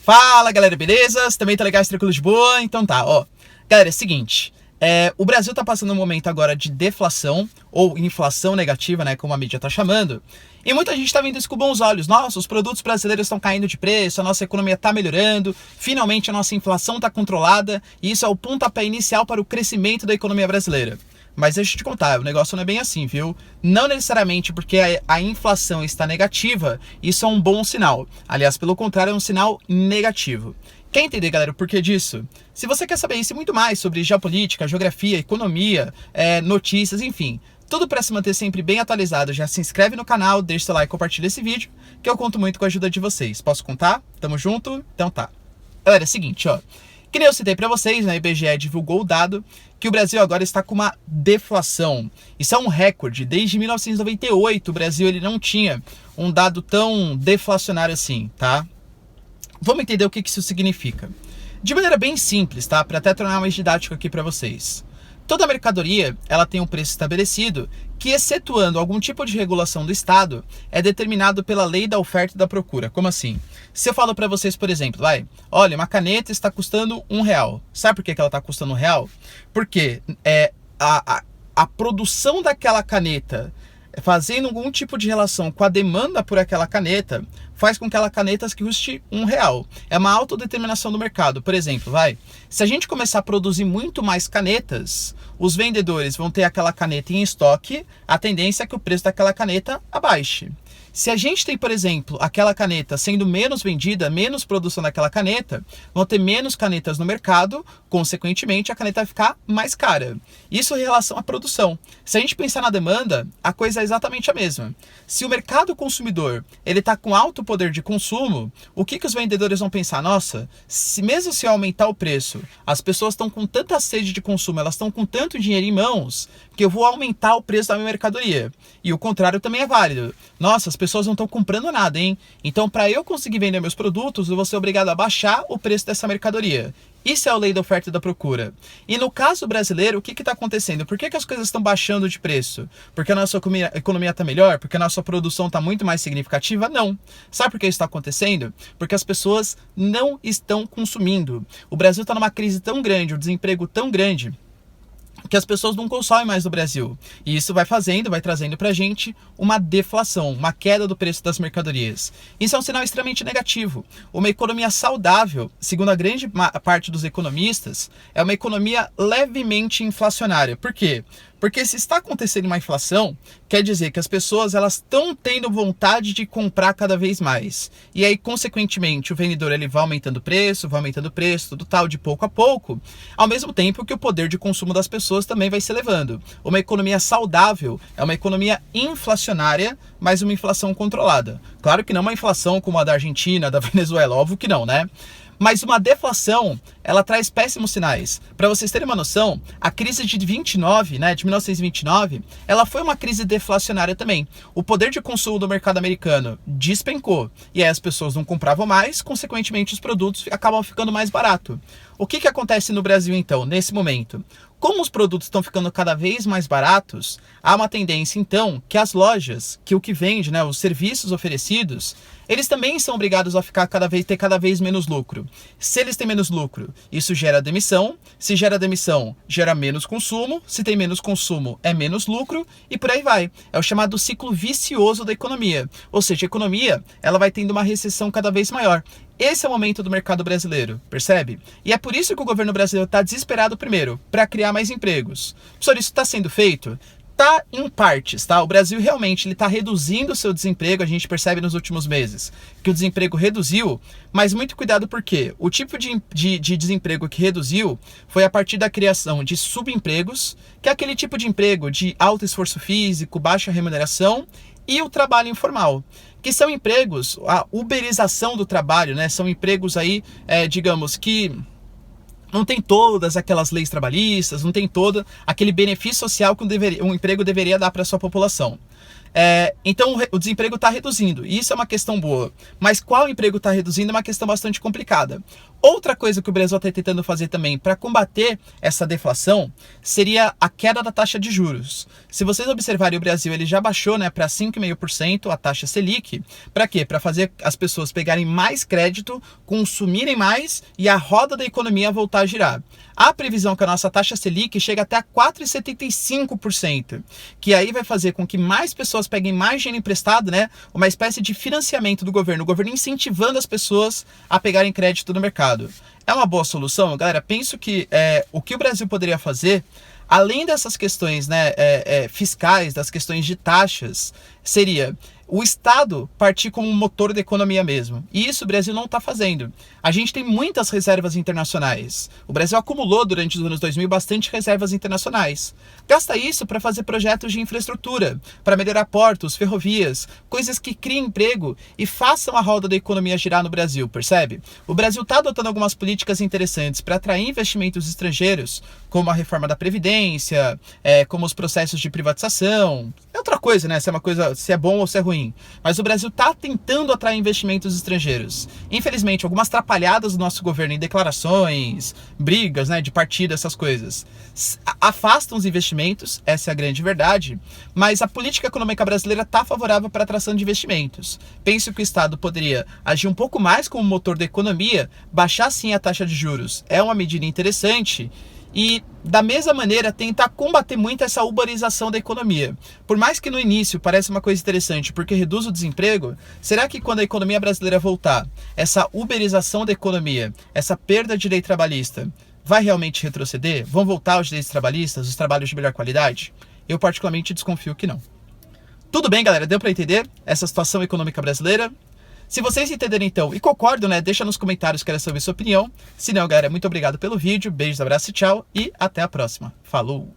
Fala galera, beleza? Você também tá legal, tranquilo de boa? Então tá, ó. Galera, é o seguinte, o Brasil tá passando um momento agora de deflação, ou inflação negativa, né, como a mídia tá chamando, e muita gente tá vendo isso com bons olhos. Nossa, os produtos brasileiros estão caindo de preço, a nossa economia tá melhorando, finalmente a nossa inflação tá controlada, e isso é o pontapé inicial para o crescimento da economia brasileira. Mas deixa eu te contar, o negócio não é bem assim, viu? Não necessariamente porque a inflação está negativa, isso é um bom sinal. Aliás, pelo contrário, é um sinal negativo. Quer entender, galera, o porquê disso? Se você quer saber isso e muito mais sobre geopolítica, geografia, economia, notícias, enfim, tudo para se manter sempre bem atualizado, já se inscreve no canal, deixa seu like e compartilha esse vídeo, que eu conto muito com a ajuda de vocês. Posso contar? Tamo junto? Então tá. Galera, é o seguinte, ó. Que nem eu citei para vocês, né, a IBGE divulgou o dado que o Brasil agora está com uma deflação. Isso é um recorde. Desde 1998 o Brasil ele não tinha um dado tão deflacionário assim, tá? Vamos entender o que isso significa. De maneira bem simples, tá? Para até tornar mais didático aqui para vocês. Toda mercadoria, ela tem um preço estabelecido que, excetuando algum tipo de regulação do Estado, é determinado pela lei da oferta e da procura. Como assim? Se eu falo para vocês, por exemplo, olha, uma caneta está custando R$1. Sabe por que ela está custando R$1? Porque a produção daquela caneta, fazendo algum tipo de relação com a demanda por aquela caneta, faz com que aquela caneta custe R$1. É uma autodeterminação do mercado. Por exemplo, se a gente começar a produzir muito mais canetas, os vendedores vão ter aquela caneta em estoque, a tendência é que o preço daquela caneta abaixe. Se a gente tem, por exemplo, aquela caneta sendo menos vendida, menos produção daquela caneta, vão ter menos canetas no mercado, consequentemente a caneta vai ficar mais cara. Isso em relação à produção. Se a gente pensar na demanda, a coisa é exatamente a mesma. Se o mercado consumidor ele está com alto poder de consumo, o que os vendedores vão pensar? Nossa, mesmo se eu aumentar o preço, as pessoas estão com tanta sede de consumo, elas estão com tanto dinheiro em mãos, que eu vou aumentar o preço da minha mercadoria. E o contrário também é válido. Nossa, as pessoas não estão comprando nada, hein? Então, para eu conseguir vender meus produtos, eu vou ser obrigado a baixar o preço dessa mercadoria. Isso é a lei da oferta e da procura. E no caso brasileiro, o que está acontecendo? Por que as coisas estão baixando de preço? Porque a nossa economia está melhor? Porque a nossa produção está muito mais significativa? Não. Sabe por que isso está acontecendo? Porque as pessoas não estão consumindo. O Brasil está numa crise tão grande, o desemprego tão grande, que as pessoas não consomem mais no Brasil. E isso vai trazendo pra gente uma deflação, uma queda do preço das mercadorias. Isso é um sinal extremamente negativo. Uma economia saudável, segundo a grande parte dos economistas, é uma economia levemente inflacionária. Por quê? Porque se está acontecendo uma inflação, quer dizer que as pessoas elas estão tendo vontade de comprar cada vez mais. E aí, consequentemente, o vendedor ele vai aumentando o preço, tudo tal, de pouco a pouco, ao mesmo tempo que o poder de consumo das pessoas também vai se elevando. Uma economia saudável é uma economia inflacionária, mas uma inflação controlada. Claro que não uma inflação como a da Argentina, da Venezuela, óbvio que não, né? Mas uma deflação, ela traz péssimos sinais. Para vocês terem uma noção, a crise de 1929, ela foi uma crise deflacionária também. O poder de consumo do mercado americano despencou. E aí as pessoas não compravam mais, consequentemente os produtos acabam ficando mais baratos. O que acontece no Brasil então, nesse momento? Como os produtos estão ficando cada vez mais baratos, há uma tendência então que as lojas, que o que vende, né, os serviços oferecidos, eles também são obrigados a ter cada vez menos lucro. Se eles têm menos lucro, isso gera demissão. Se gera demissão, gera menos consumo. Se tem menos consumo, é menos lucro e por aí vai. É o chamado ciclo vicioso da economia. Ou seja, a economia ela vai tendo uma recessão cada vez maior. Esse é o momento do mercado brasileiro, percebe? E é por isso que o governo brasileiro está desesperado primeiro, para criar mais empregos. Professor, isso está sendo feito? Tá em partes, tá? O Brasil realmente está reduzindo o seu desemprego, a gente percebe nos últimos meses que o desemprego reduziu, mas muito cuidado porque o tipo de desemprego que reduziu foi a partir da criação de subempregos, que é aquele tipo de emprego de alto esforço físico, baixa remuneração, e o trabalho informal, que são empregos, a uberização do trabalho, né? São empregos aí, digamos que não tem todas aquelas leis trabalhistas, não tem todo aquele benefício social que um emprego deveria dar para a sua população. Então o desemprego está reduzindo, e isso é uma questão boa. Mas qual emprego está reduzindo é uma questão bastante complicada. Outra coisa que o Brasil está tentando fazer também para combater essa deflação seria a queda da taxa de juros. Se vocês observarem, o Brasil ele já baixou, né, para 5,5% a taxa Selic. Para quê? Para fazer as pessoas pegarem mais crédito, consumirem mais e a roda da economia voltar a girar. A previsão é que a nossa taxa Selic chega até a 4,75%, que aí vai fazer com que mais pessoas peguem mais dinheiro emprestado, né? Uma espécie de financiamento do governo, o governo incentivando as pessoas a pegarem crédito no mercado. É uma boa solução? Galera, penso que o que o Brasil poderia fazer, além dessas questões, né, fiscais, das questões de taxas, seria o Estado partir como um motor da economia mesmo. E isso o Brasil não está fazendo. A gente tem muitas reservas internacionais. O Brasil acumulou durante os anos 2000 bastante reservas internacionais. Gasta isso para fazer projetos de infraestrutura, para melhorar portos, ferrovias, coisas que criem emprego e façam a roda da economia girar no Brasil, percebe? O Brasil está adotando algumas políticas interessantes para atrair investimentos estrangeiros, como a reforma da Previdência, como os processos de privatização. É outra coisa, né? Se é bom ou se é ruim. Mas o Brasil está tentando atrair investimentos estrangeiros. Infelizmente, algumas atrapalhadas do nosso governo em declarações, brigas, né, de partido, essas coisas, afastam os investimentos, essa é a grande verdade, mas a política econômica brasileira está favorável para a atração de investimentos. Penso que o Estado poderia agir um pouco mais como motor da economia, baixar sim a taxa de juros. É uma medida interessante. E, da mesma maneira, tentar combater muito essa uberização da economia. Por mais que no início pareça uma coisa interessante, porque reduz o desemprego, será que quando a economia brasileira voltar, essa uberização da economia, essa perda de direito trabalhista, vai realmente retroceder? Vão voltar os direitos trabalhistas, os trabalhos de melhor qualidade? Eu particularmente desconfio que não. Tudo bem, galera? Deu para entender essa situação econômica brasileira? Se vocês entenderem então e concordam, né, deixa nos comentários, quero saber sua opinião. Se não, galera, muito obrigado pelo vídeo, beijos, abraço e tchau, e até a próxima. Falou!